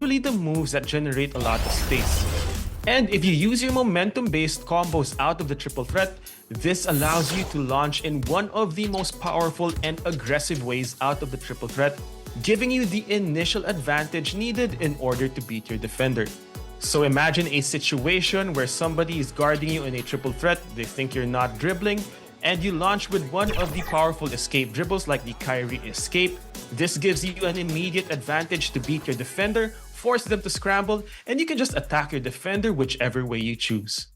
usually the moves that generate a lot of space. And if you use your momentum-based combos out of the triple threat, this allows you to launch in one of the most powerful and aggressive ways out of the triple threat, giving you the initial advantage needed in order to beat your defender. So imagine a situation where somebody is guarding you in a triple threat, they think you're not dribbling, and you launch with one of the powerful escape dribbles like the Kyrie escape. This gives you an immediate advantage to beat your defender, force them to scramble, and you can just attack your defender whichever way you choose.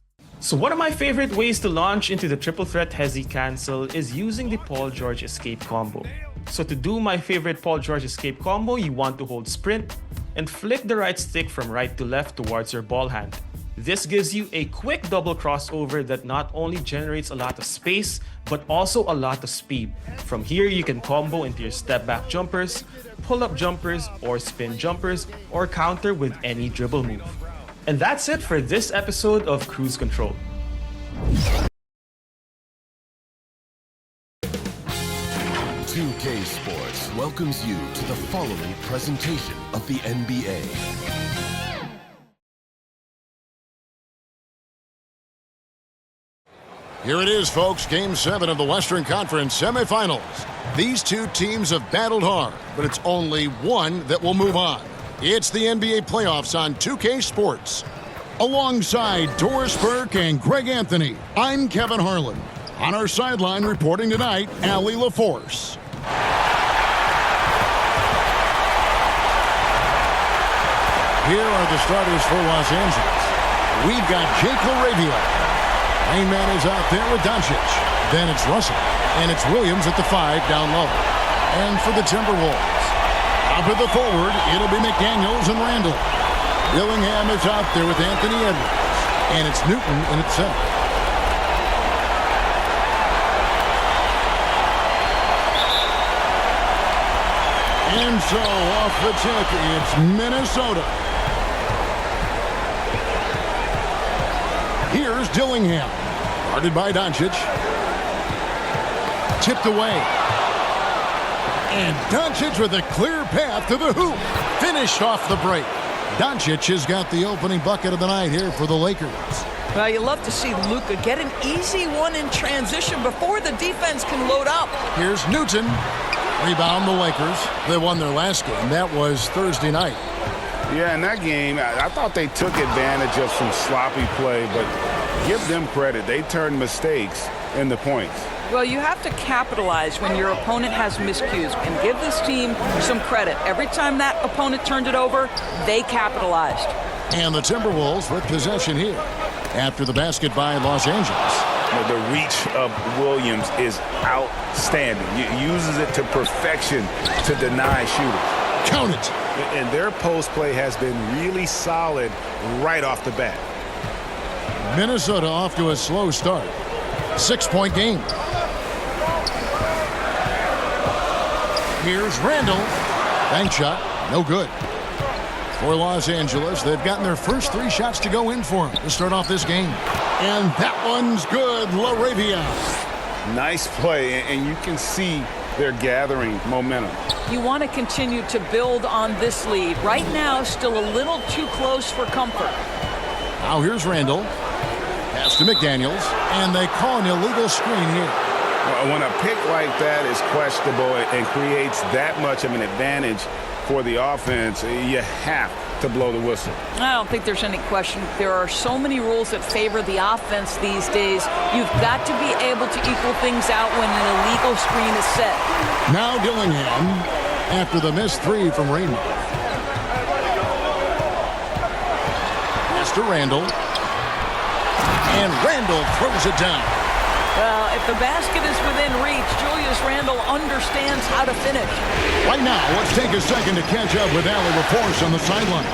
So one of my favorite ways to launch into the triple threat hezi cancel is using the Paul George escape combo. So to do my favorite Paul George escape combo, you want to hold sprint and flick the right stick from right to left towards your ball hand. This gives you a quick double crossover that not only generates a lot of space, but also a lot of speed. From here, you can combo into your step back jumpers, pull up jumpers, or spin jumpers, or counter with any dribble move. And that's it for this episode of Cruise Control. "2K Sports" welcomes you to the following presentation of the NBA. Here it is, folks. Game 7 of the Western Conference semifinals. These two teams have battled hard, but it's only one that will move on. It's the NBA playoffs on 2K Sports. Alongside Doris Burke and Greg Anthony, I'm Kevin Harlan. On our sideline reporting tonight, Allie LaForce. Here are the starters for Los Angeles. We've got Jake LaRavia. Main man is out there with Doncic. Then it's Russell. And it's Williams at the 5 down low. And for the Timberwolves, up at the forward, it'll be McDaniels and Randall. Dillingham is out there with Anthony Edwards. And it's Newton in its center. And so off the tip, it's Minnesota. Here's Dillingham, guarded by Doncic. Tipped away. And Doncic with a clear path to the hoop. Finished off the break. Doncic has got the opening bucket of the night here for the Lakers. Well, you love to see Luka get an easy one in transition before the defense can load up. Here's Newton. Rebound the Lakers. They won their last game. That was Thursday night. Yeah, in that game, I thought they took advantage of some sloppy play, but give them credit. They turned mistakes into points. Well, you have to capitalize when your opponent has miscues, and give this team some credit. Every time that opponent turned it over, they capitalized. And the Timberwolves with possession here after the basket by Los Angeles. The reach of Williams is outstanding. He uses it to perfection to deny shooters. Count it. And their post play has been really solid right off the bat. Minnesota off to a slow start. 6-point game. Here's Randall. Bank shot. No good. For Los Angeles, they've gotten their first 3 shots to go in for them to start off this game. And that one's good. LaRavia. Nice play, and you can see they're gathering momentum. You want to continue to build on this lead. Right now, still a little too close for comfort. Now here's Randall. Pass to McDaniels, and they call an illegal screen here. When a pick like that is questionable and creates that much of an advantage for the offense, you have to blow the whistle. I don't think there's any question. There are so many rules that favor the offense these days. You've got to be able to equal things out when an illegal screen is set. Now Dillingham after the missed 3 from Raymond. Pass to Randall. And Randall throws it down. Well, if the basket is within reach, Julius Randle understands how to finish. Right now, let's take a second to catch up with Allie LaForce on the sideline.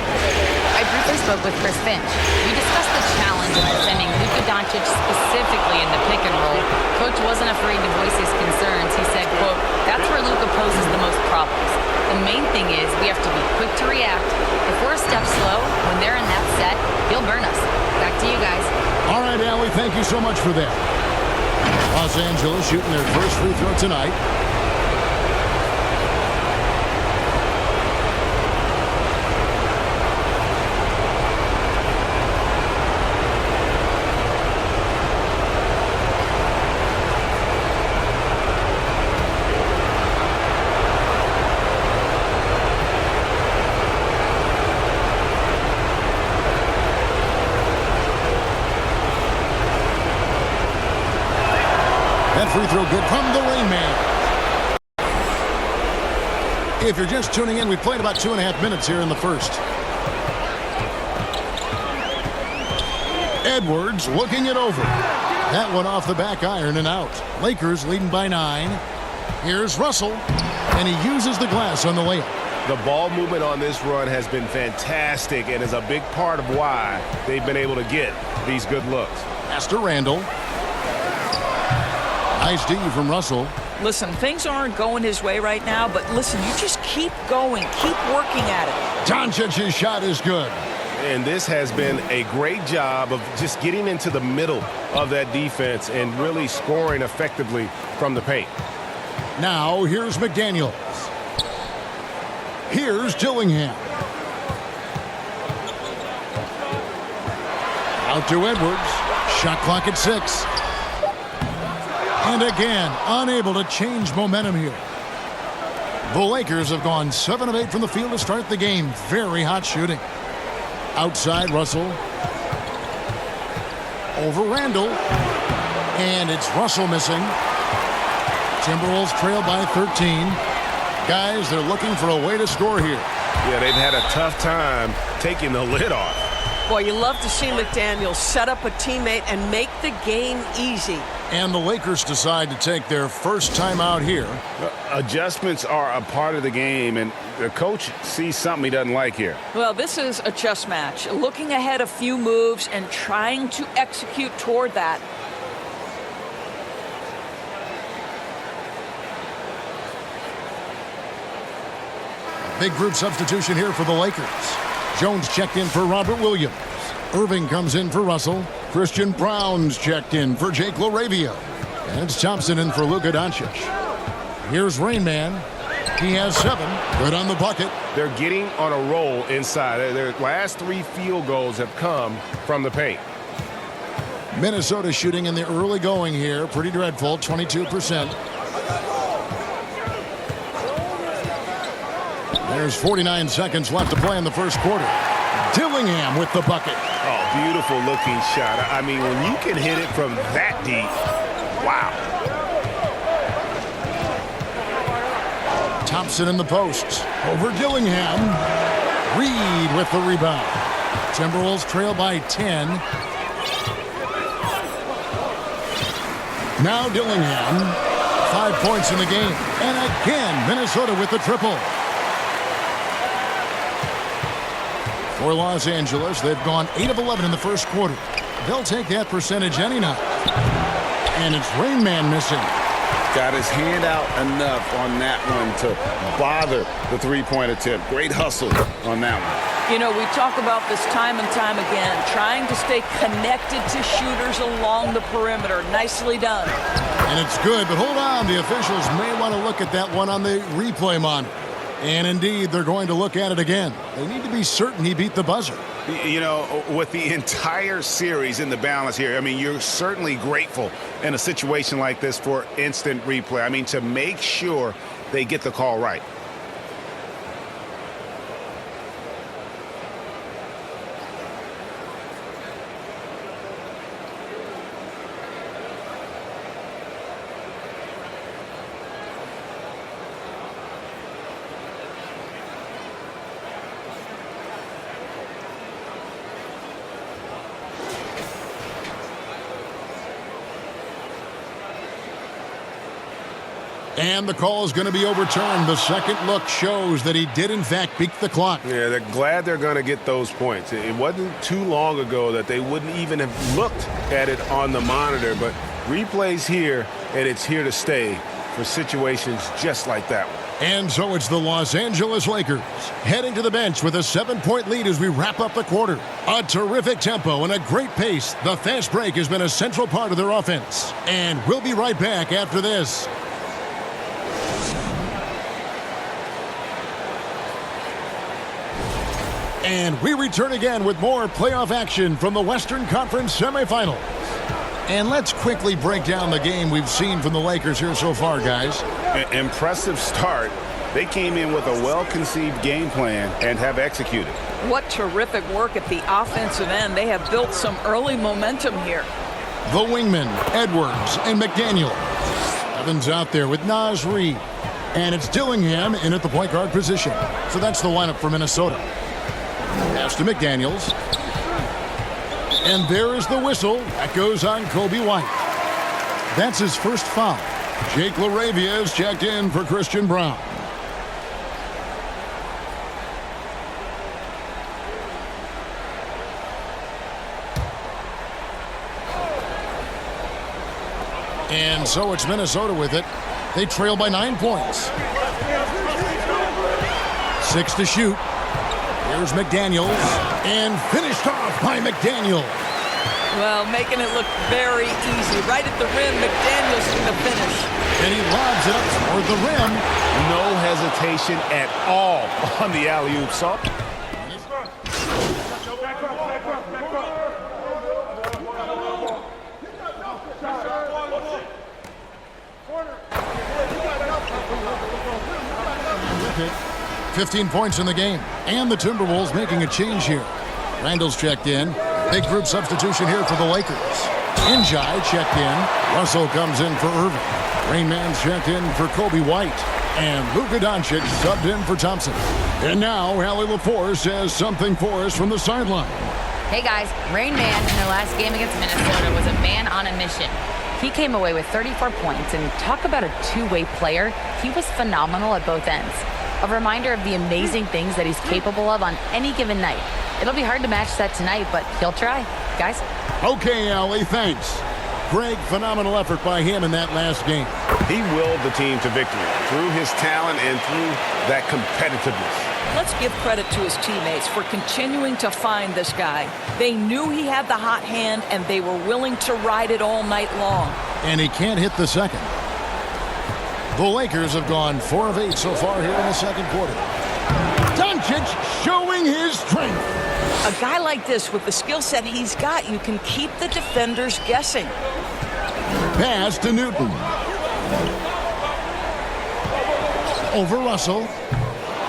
I briefly spoke with Chris Finch. We discussed the challenge of defending Luka Doncic specifically in the pick and roll. Coach wasn't afraid to voice his concerns. He said, quote, "That's where Luka poses the most problems. The main thing is we have to be quick to react. If we're a step slow, when they're in that set, he'll burn us." Back to you guys. All right, Allie, thank you so much for that. Los Angeles shooting their first free throw tonight. That free throw good from the Rain Man. If you're just tuning in, we've played about 2.5 minutes here in the first. Edwards looking it over. That one off the back iron and out. Lakers leading by 9. Here's Russell, and he uses the glass on the layup. The ball movement on this run has been fantastic and is a big part of why they've been able to get these good looks. Pass to Randall. Nice D from Russell. Listen, things aren't going his way right now, but listen, you just keep going, keep working at it. Doncic's shot is good. And this has been a great job of just getting into the middle of that defense and really scoring effectively from the paint. Now here's McDaniels. Here's Dillingham. Out to Edwards. Shot clock at 6. And again, unable to change momentum here. The Lakers have gone 7 of 8 from the field to start the game. Very hot shooting. Outside Russell. Over Randall. And it's Russell missing. Timberwolves trail by 13. Guys, they're looking for a way to score here. Yeah, they've had a tough time taking the lid off. Boy, you love to see McDaniels set up a teammate and make the game easy. And the Lakers decide to take their first time out here. Adjustments are a part of the game, and the coach sees something he doesn't like here. Well, this is a chess match. Looking ahead a few moves and trying to execute toward that. Big group substitution here for the Lakers. Jones checked in for Robert Williams. Irving comes in for Russell. Christian Brown's checked in for Jake LaRavia. And it's Thompson in for Luka Doncic. Here's Rain Man. He has 7. Good on the bucket. They're getting on a roll inside. Their last 3 field goals have come from the paint. Minnesota shooting in the early going here. Pretty dreadful, 22%. There's 49 seconds left to play in the first quarter. Dillingham with the bucket. Oh, beautiful looking shot. I mean, when you can hit it from that deep, wow. Thompson in the post. Over Dillingham. Reed with the rebound. Timberwolves trail by 10. Now Dillingham. 5 points in the game. And again, Minnesota with the triple. For Los Angeles, they've gone 8 of 11 in the first quarter. They'll take that percentage any night. And it's Rain Man missing. Got his hand out enough on that one to bother the three-point attempt. Great hustle on that one. You know, we talk about this time and time again, trying to stay connected to shooters along the perimeter. Nicely done. And it's good, but hold on. The officials may want to look at that one on the replay monitor. And indeed, they're going to look at it again. They need to be certain he beat the buzzer. You know, with the entire series in the balance here, I mean, you're certainly grateful in a situation like this for instant replay. I mean, to make sure they get the call right. And the call is going to be overturned. The second look shows that he did, in fact, beat the clock. Yeah, they're glad they're going to get those points. It wasn't too long ago that they wouldn't even have looked at it on the monitor, but replays here, and it's here to stay for situations just like that one. And so it's the Los Angeles Lakers heading to the bench with a 7-point lead as we wrap up the quarter. A terrific tempo and a great pace. The fast break has been a central part of their offense. And we'll be right back after this. And we return again with more playoff action from the Western Conference semifinals. And let's quickly break down the game we've seen from the Lakers here so far, guys. Impressive start. They came in with a well-conceived game plan and have executed. What terrific work at the offensive end. They have built some early momentum here. The wingmen, Edwards and McDaniels. Evans out there with Naz Reid. And it's Dillingham in at the point guard position. So that's the lineup for Minnesota. Pass to McDaniels. And there is the whistle. That goes on Kobe White. That's his first foul. Jake LaRavia is checked in for Christian Brown. And so it's Minnesota with it. They trail by 9 points. 6 to shoot. Here's McDaniels. And finished off by McDaniels. Well, making it look very easy. Right at the rim, McDaniels with the finish. And he lobs it up toward the rim. No hesitation at all on the alley-oop. So it. 15 points in the game. And the Timberwolves making a change here. Randall's checked in. Big group substitution here for the Lakers. Njai checked in. Russell comes in for Irving. Rain Man's checked in for Kobe White. And Luka Doncic subbed in for Thompson. And now Allie LaForce has something for us from the sideline. Hey guys, Rain Man in their last game against Minnesota was a man on a mission. He came away with 34 points, and talk about a two-way player. He was phenomenal at both ends. A reminder of the amazing things that he's capable of on any given night. It'll be hard to match that tonight, but he'll try. Guys? Okay, Allie, thanks. Greg, phenomenal effort by him in that last game. he willed the team to victory through his talent and through that competitiveness. Let's give credit to his teammates for continuing to find this guy. They knew he had the hot hand, and they were willing to ride it all night long. And he can't hit the second. The Lakers have gone 4 of 8 so far here in the second quarter. Doncic showing his strength. A guy like this, with the skill set he's got, you can keep the defenders guessing. Pass to Newton. Over Russell.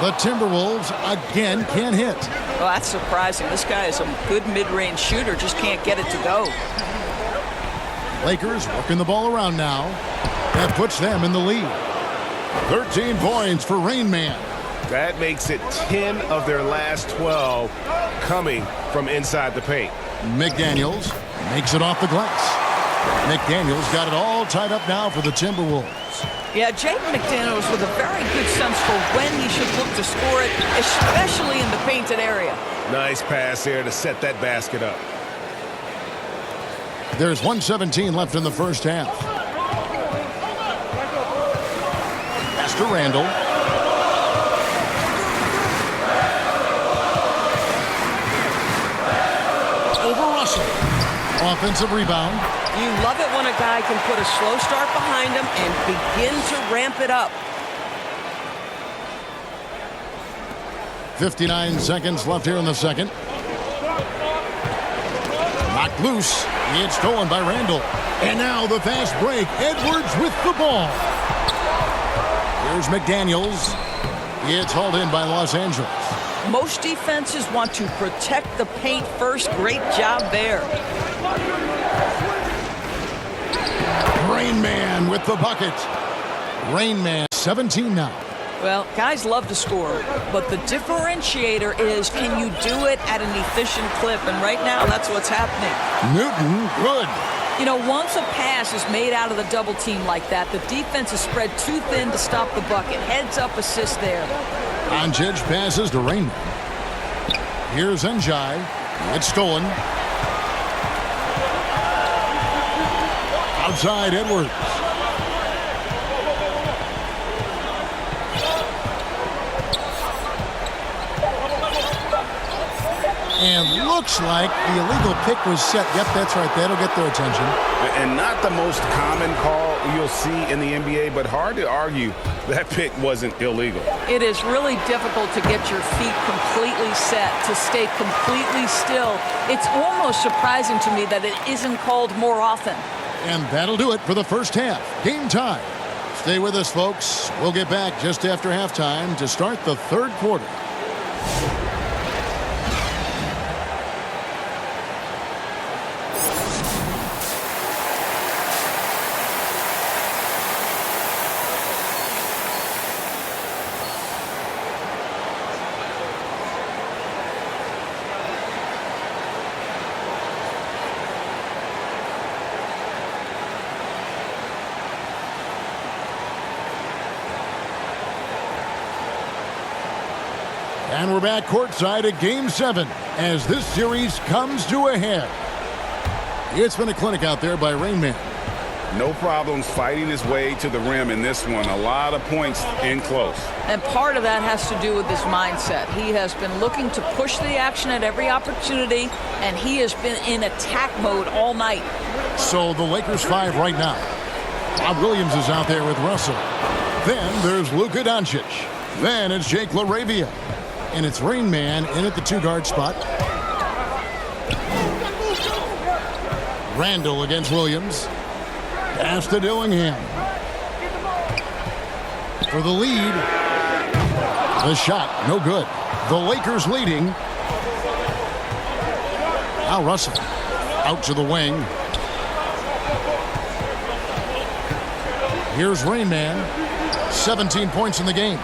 The Timberwolves again can't hit. Well, that's surprising. This guy is a good mid-range shooter, just can't get it to go. Lakers working the ball around now. That puts them in the lead. 13 points for Rain Man. That makes it 10 of their last 12 coming from inside the paint. McDaniels makes it off the glass. McDaniels got it all tied up now for the Timberwolves. Yeah, Jaden McDaniels with a very good sense for when he should look to score it, especially in the painted area. Nice pass there to set that basket up. There's 1:17 left in the first half. Pass to Randall. Over Russell. Offensive rebound. You love it when a guy can put a slow start behind him and begin to ramp it up. 59 seconds left here in the second. Knocked loose. It's stolen by Randall. And now the fast break. Edwards with the ball. Here's McDaniels. It's hauled in by Los Angeles. Most defenses want to protect the paint first. Great job there. Rain Man with the bucket. Rain Man 17 now. Well, guys love to score, but the differentiator is, can you do it at an efficient clip? And right now, that's what's happening. Newton, good. You know, once a pass is made out of the double team like that, the defense is spread too thin to stop the bucket. Heads up assist there. Doncic passes to Rain Man. Here's Njai. It's stolen. Outside Edwards. And looks like the illegal pick was set. Yep, that's right. That'll get their attention. And not the most common call you'll see in the NBA, but hard to argue that pick wasn't illegal. It is really difficult to get your feet completely set, to stay completely still. It's almost surprising to me that it isn't called more often. And that'll do it for the first half. Game time. Stay with us, folks. We'll get back just after halftime to start the third quarter. And we're back courtside at Game 7 as this series comes to a head. It's been a clinic out there by Rain Man. No problems fighting his way to the rim in this one. A lot of points in close. And part of that has to do with his mindset. He has been looking to push the action at every opportunity, and he has been in attack mode all night. So the Lakers 5 right now. Bob Williams is out there with Russell. Then there's Luka Doncic. Then it's Jake LaRavia. And it's Rain Man in at the 2-guard spot. Randall against Williams. Pass to Dillingham. For the lead. The shot, no good. The Lakers leading. Now Russell. Out to the wing. Here's Rain Man. 17 points in the game.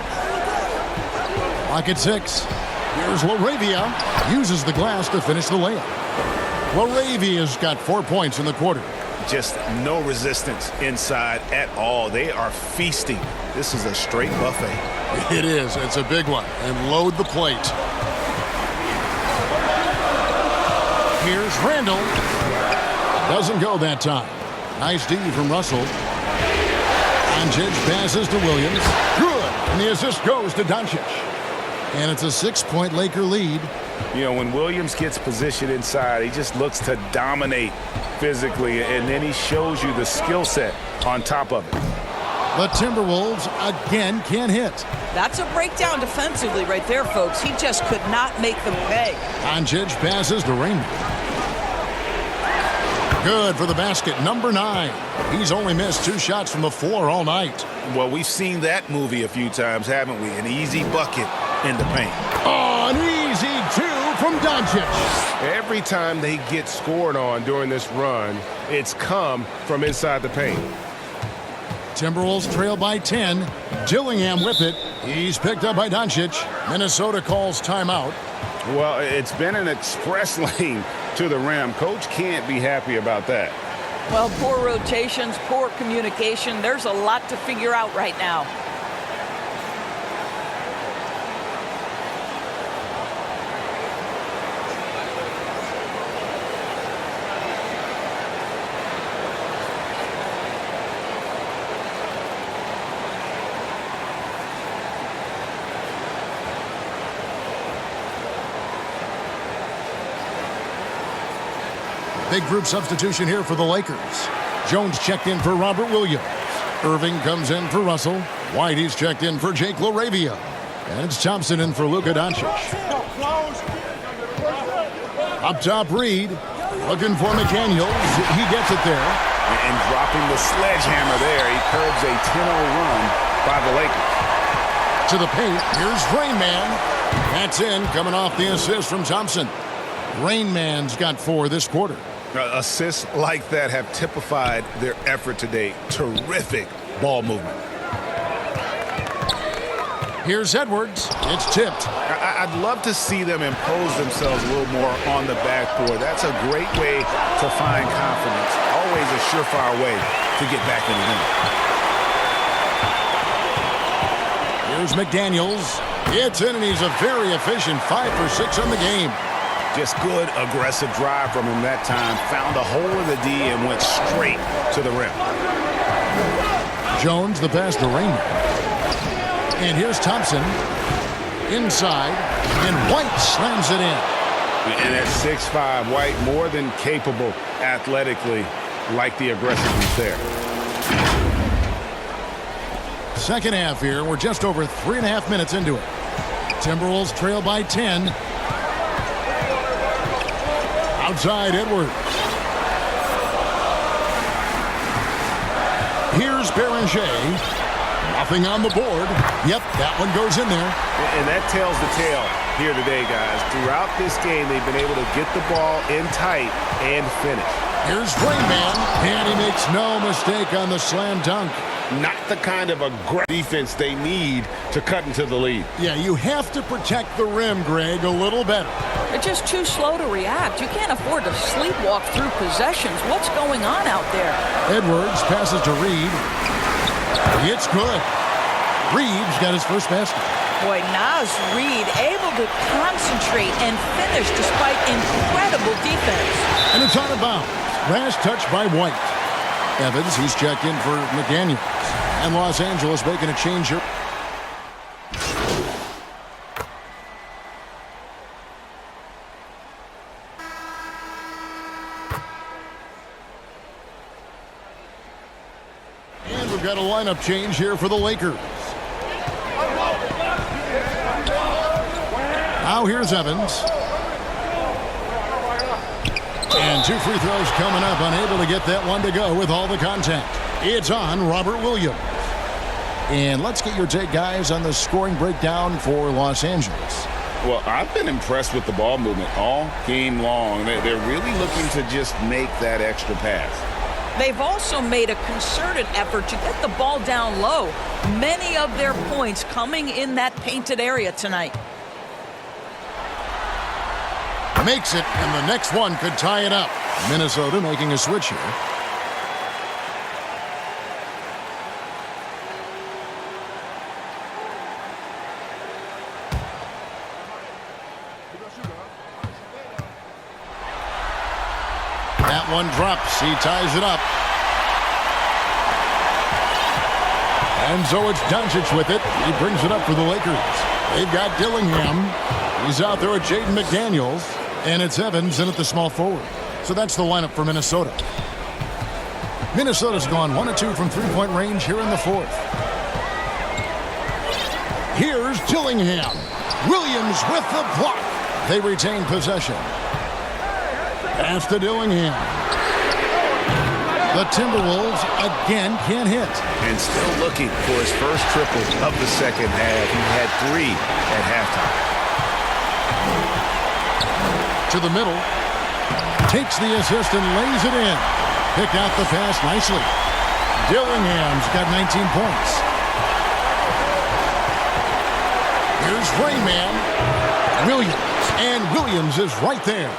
Clock at 6. Here's LaRavia. Uses the glass to finish the layup. LaRavia's got 4 points in the quarter. Just no resistance inside at all. They are feasting. This is a straight buffet. It is. It's a big one. And load the plate. Here's Randall. Doesn't go that time. Nice D from Russell. Doncic passes to Williams. Good. And the assist goes to Doncic. And it's a 6-point Laker lead. You know, when Williams gets positioned inside, he just looks to dominate physically, and then he shows you the skill set on top of it. The Timberwolves again can't hit. That's a breakdown defensively right there, folks. He just could not make them pay. Doncic passes to Rain. Good for the basket, number 9. He's only missed 2 shots from the floor all night. Well, we've seen that movie a few times, haven't we? An easy bucket in the paint. Oh, an easy 2 from Doncic. Every time they get scored on during this run, it's come from inside the paint. Timberwolves trail by 10. Dillingham with it. He's picked up by Doncic. Minnesota calls timeout. Well, it's been an express lane to the rim. Coach can't be happy about that. Well, poor rotations, poor communication. There's a lot to figure out right now. Big group substitution here for the Lakers. Jones checked in for Robert Williams. Irving comes in for Russell. Whitey's checked in for Jake LaRavia. And it's Thompson in for Luka Doncic. Up top, Reed. Looking for McDaniels. He gets it there. And dropping the sledgehammer there, he curbs a 10-0 run by the Lakers. To the paint, here's Rain Man. That's in, coming off the assist from Thompson. Rain Man's got 4 this quarter. Assists like that have typified their effort today. Terrific ball movement. Here's Edwards. It's tipped. I'd love to see them impose themselves a little more on the backboard. That's a great way to find confidence. Always a surefire way to get back in the game. Here's McDaniels. It's in, and he's a very efficient 5 for 6 on the game. Just good, aggressive drive from him that time. Found a hole in the D and went straight to the rim. Jones, the pass to Rain. And here's Thompson. Inside. And White slams it in. And at 6'5", White more than capable athletically, like the aggressiveness there. Second half here. We're just over 3.5 minutes into it. Timberwolves trail by 10. Outside, Edwards. Here's Beranger. Nothing on the board. Yep, that one goes in there. And that tells the tale here today, guys. Throughout this game, they've been able to get the ball in tight and finish. Here's Rain Man, and he makes no mistake on the slam dunk. Not the kind of aggressive defense they need to cut into the lead. Yeah, you have to protect the rim, Greg, a little better. They're just too slow to react. You can't afford to sleepwalk through possessions. What's going on out there? Edwards passes to Reed. It's good. Reed's got his first basket. Boy, Naz Reid able to concentrate and finish despite incredible defense. And it's out of bounds. Last touch by White. Evans, he's checked in for McDaniels. And Los Angeles making a change here. And we've got a lineup change here for the Lakers. Now here's Evans. And 2 free throws coming up, unable to get that one to go with all the contact. It's on Robert Williams. And let's get your take, guys, on the scoring breakdown for Los Angeles. Well, I've been impressed with the ball movement all game long. They're really looking to just make that extra pass. They've also made a concerted effort to get the ball down low. Many of their points coming in that painted area tonight. Makes it, and the next one could tie it up. Minnesota making a switch here. That one drops. He ties it up. And so it's Doncic with it. He brings it up for the Lakers. They've got Dillingham. He's out there with Jaden McDaniels. And it's Evans in at the small forward. So that's the lineup for Minnesota. Minnesota's gone 1 of 2 from three-point range here in the fourth. Here's Dillingham. Williams with the block. They retain possession. Pass to Dillingham. The Timberwolves again can't hit. And still looking for his first triple of the second half. He had 3 at halftime. To the middle. Takes the assist and lays it in. Picked out the pass nicely. Dillingham's got 19 points. Here's Rayman. Williams. And Williams is right there.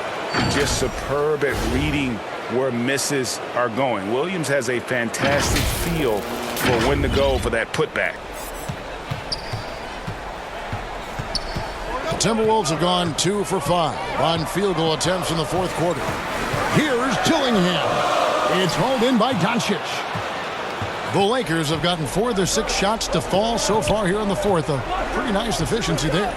Just superb at reading where misses are going. Williams has a fantastic feel for when to go for that putback. The Timberwolves have gone 2 for 5 on field goal attempts in the fourth quarter. Here's Dillingham. It's hauled in by Doncic. The Lakers have gotten 4 of their 6 shots to fall so far here in the fourth. A pretty nice efficiency there.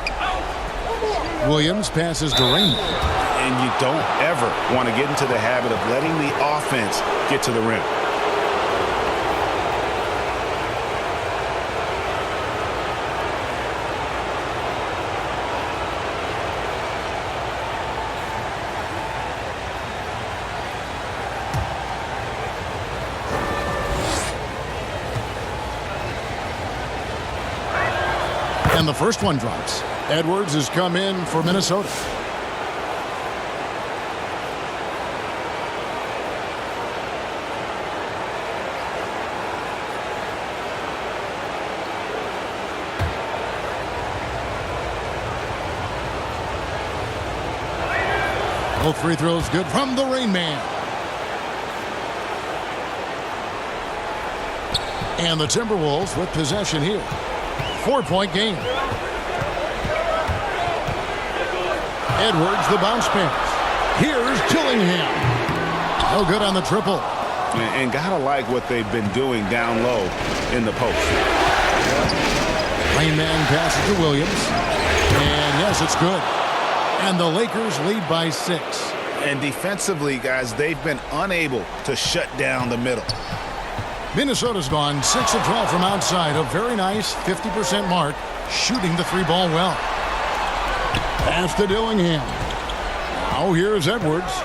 Williams passes to Raymond. And you don't ever want to get into the habit of letting the offense get to the rim. And the first one drops. Edwards has come in for Minnesota. Both free throws good from the Rain Man. And the Timberwolves with possession here. 4-point game. Edwards, the bounce pass. Here's Dillingham. No good on the triple. And gotta like what they've been doing down low in the post. Rain Man passes to Williams. And yes, it's good. And the Lakers lead by 6. And defensively, guys, they've been unable to shut down the middle. Minnesota's gone 6 of 12 from outside. A very nice 50% mark, shooting the 3-ball well. Pass to Dillingham. Now here's Edwards.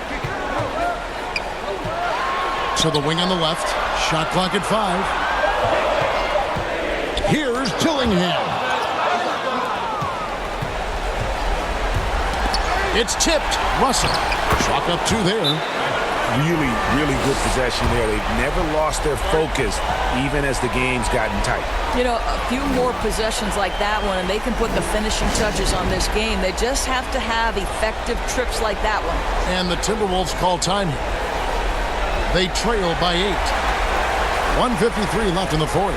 To the wing on the left. Shot clock at 5. Here's Dillingham. It's tipped. Russell. Chalk up 2 there. Really, really good possession there. They've never lost their focus, even as the game's gotten tight. You know, a few more possessions like that one, and they can put the finishing touches on this game. They just have to have effective trips like that one. And the Timberwolves call time here. They trail by 8. 1:53 left in the fourth.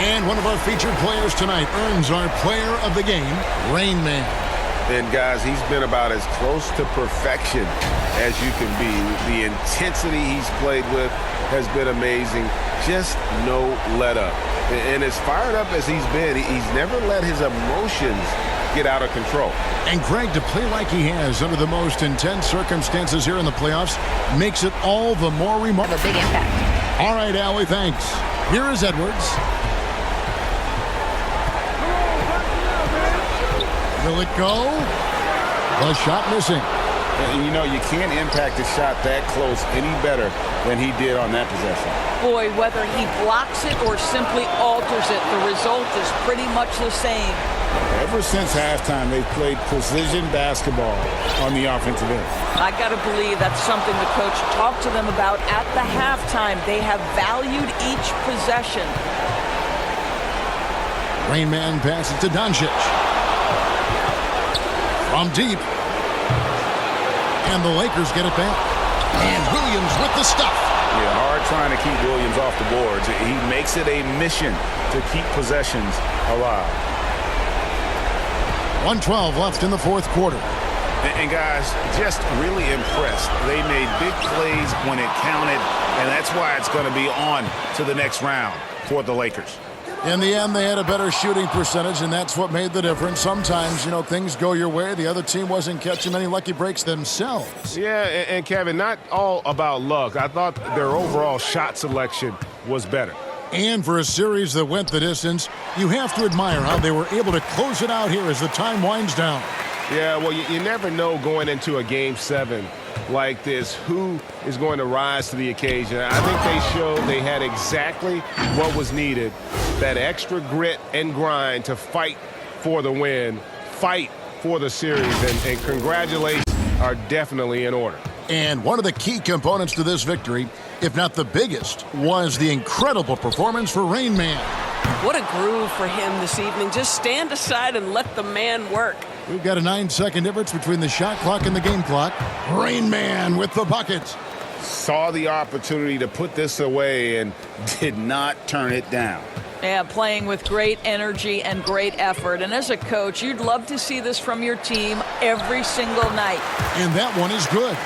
And one of our featured players tonight earns our player of the game, Rain Man. And guys, he's been about as close to perfection as you can be. The intensity he's played with has been amazing. Just no let up. And as fired up as he's been, he's never let his emotions get out of control. And Greg, to play like he has under the most intense circumstances here in the playoffs makes it all the more remarkable. Have a big impact. All right, Allie, thanks. Here is Edwards. Will it go? The shot missing. And you know, you can't impact a shot that close any better than he did on that possession. Boy, whether he blocks it or simply alters it, the result is pretty much the same. Ever since halftime, they've played precision basketball on the offensive end. I got to believe that's something the coach talked to them about at the halftime. They have valued each possession. Rain Man passes to Doncic. From deep. And the Lakers get it back. And Williams with the stuff. Yeah, hard trying to keep Williams off the boards. He makes it a mission to keep possessions alive. 1:12 left in the fourth quarter. And guys, just really impressed. They made big plays when it counted, and that's why it's going to be on to the next round for the Lakers. In the end, they had a better shooting percentage, and that's what made the difference. Sometimes, you know, things go your way. The other team wasn't catching many lucky breaks themselves. Yeah, and Kevin, not all about luck. I thought their overall shot selection was better. And for a series that went the distance, you have to admire how they were able to close it out here as the time winds down. Yeah, well, you never know going into a Game 7 like this who is going to rise to the occasion. I think they showed they had exactly what was needed, that extra grit and grind to fight for the win, fight for the series, and congratulations are definitely in order. And one of the key components to this victory, if not the biggest, was the incredible performance for Rain Man. What a groove for him this evening. Just stand aside and let the man work. We've got a 9-second difference between the shot clock and the game clock. Rain Man with the bucket. Saw the opportunity to put this away and did not turn it down. Yeah, playing with great energy and great effort. And as a coach, you'd love to see this from your team every single night. And that one is good.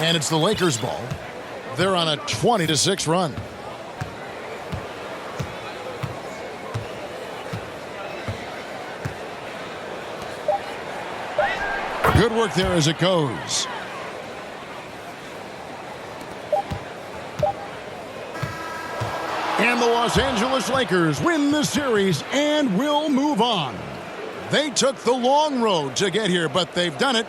And it's the Lakers' ball. They're on a 20-6 run. Good work there as it goes. And the Los Angeles Lakers win the series and will move on. They took the long road to get here, but they've done it.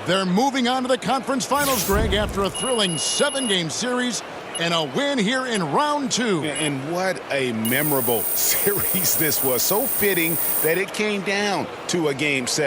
They're moving on to the conference finals, Greg, after a thrilling 7-game series and a win here in round 2. And what a memorable series this was. So fitting that it came down to a Game 7.